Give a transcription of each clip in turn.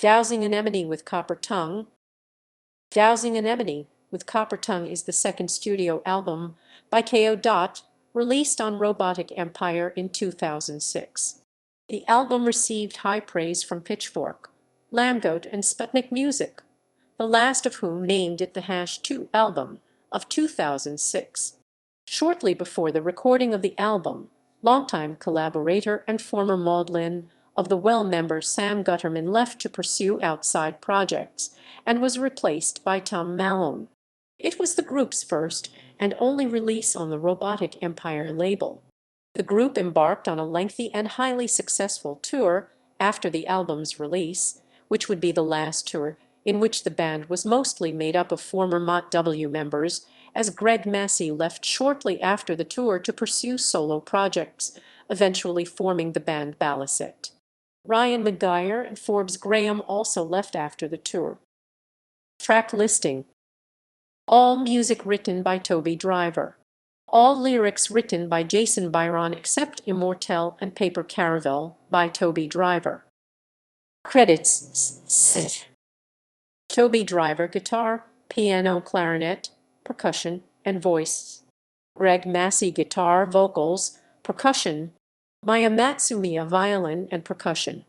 Dowsing Anemone with Copper Tongue. Dowsing Anemone with Copper Tongue is the second studio album by Kayo Dot, released on Robotic Empire in 2006. The album received high praise from Pitchfork, Lambgoat, and Sputnikmusic, the last of whom named it the #2 album of 2006. Shortly before the recording of the album, longtime collaborator and former maudlin of the Well member Sam Gutterman left to pursue outside projects and was replaced by Tom Malone. It was the group's first and only release on the Robotic Empire label. The group embarked on a lengthy and highly successful tour after the album's release, which would be the last tour in which the band was mostly made up of former motW members, as Greg Massi left shortly after the tour to pursue solo projects, eventually forming the band Baliset. McGuire and Forbes Graham also left after the tour. Track listing. All music written by Toby Driver. All lyrics written by Jason Byron except Immortelle and Paper Caravel by Toby Driver. Credits. Toby Driver guitar, piano, clarinet, percussion, and voice. Greg Massi guitar, vocals, percussion. Maya Matsumiya violin and percussion.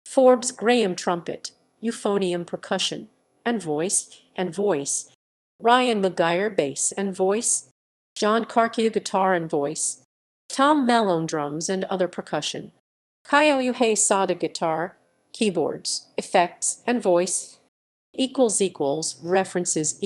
Forbes Graham trumpet, euphonium percussion, and voice. Ryan McGuire bass and voice. John Carkia guitar and voice. Tom Malone drums and other percussion. Kayo Sada guitar, keyboards, effects, and voice. References